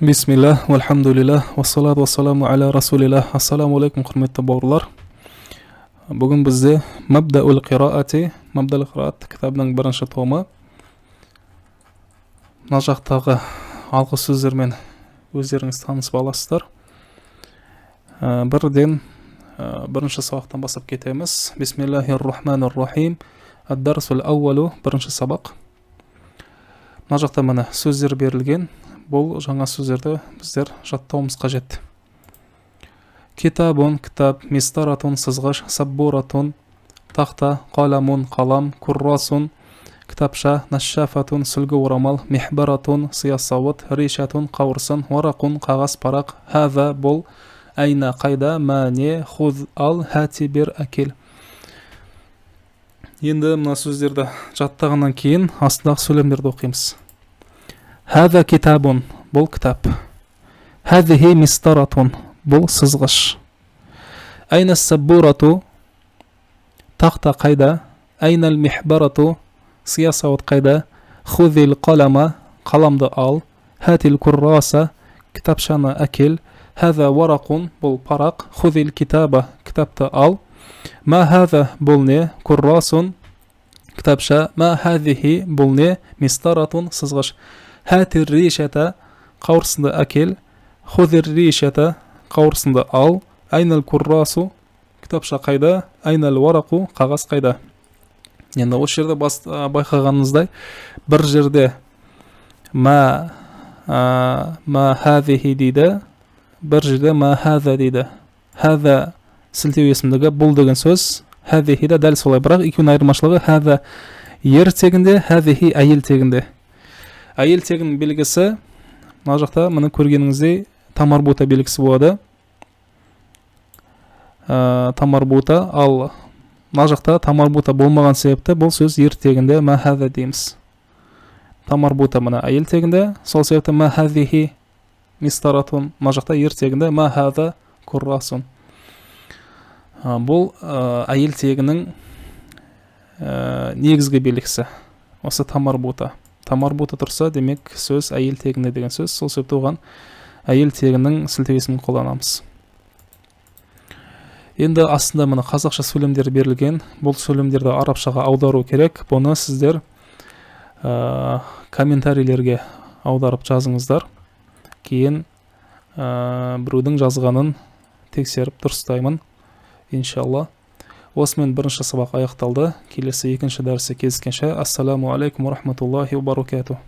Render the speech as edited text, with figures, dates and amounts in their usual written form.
Бисмиллах, вальхамдулиллах, вассалату вассаламу аля расулиллах. Ассаламу алейкум, құрметті бауырлар. Бүгін бізде Мабдаул қираат кітабының бірінші томы. Мына жақтағы алғы сөздермен өздеріңіз танысып аласыздар. Бірден бірінші сабақтан бастап кетеміз. Бисмиллахир-рахманир-рахим. Ад-дарсул ауалу, бірінші сабақ. Мына жақта міне сөздер берілген. Бұл жаңа сөздерді біздер жаттауымыз қажет. Китабун, кітап, мистаратун, сызғыш, саббуратун, тақта, қаламун, қалам, куррасун, кітапша, нашшафатун, сүлгі орамал, михбаратун, сиясауыт, ришатун, қауырсын, варақун, қағаз, парақ, хаза, бұл, айна, қайда, мәне, хуз, ал, хати, бер, әкел. Енді мына сөздерді жаттағаннан кейін астындағы сөйлемдерді оқимыз. Хаза китабун, бұл кітап. Хазихи мистаратун, бұл сызғыш. Айна саббурату, тақта қайда. Айна михбарату, сиясауыт қайда. Хузил қалама, қаламды ал. Хатил курраса, кітапшаны әкел. Хаза варақун, бұл парақ. Хузил китаба, кітапты ал. Ма хаза, бұл не. Куррасун, кітапша. Ма хазихи, бұл не. Мистаратун, сызғыш. Хатир ришата, қауырсынды әкел. Хузир ришата, қауырсынды ал. Айнал куррасу, кітапша қайда. Айнал варақу, қағаз қайда. Енді осы жерде байқағаныңыздай, бір жерде ма хазихи дейді, бір жерде ма хаза дейді. Хаза сілтеу есімдігі, бұл деген сөз. Хазихи да дәл солай, бірақ екеуінің айырмашылығы хаза ер тегінде, хазихи әйел тегінде. Әйел тегінің белгісі, мына жақта мұны көргеніңіздей тамарбута белгісі болады. Тамарбута, ал мына жақта тамарбута болмаған себепті бұл сөз ер тегінде махаза дейміз. Тамарбута мұны әйел тегінде, сол себепті махазихи мистаратун, мына жақта ер тегінде махаза куррасун. Бұл әйел тегінің негізгі белгісі. Осы тамарбута. Тамарбута тұрса, демек сөз әйел тегінде деген сөз. Сол себепті оған әйел тегінің сілтеуесін қолданамыз. Енді астында мұны қазақша сөйлемдер берілген. Бұл сөйлемдерді арабшаға аудару керек. Бұны сіздер комментарийлерге аударып жазыңыздар. Кейін біреудің жазғанын тексеріп дұрыстаймын, иншалла. Осымен бірінші сабақ аяқталды. Келесі екінші дәрісі кездескенше. Ассаламу алейкум ва рахматуллахи ва баракатух.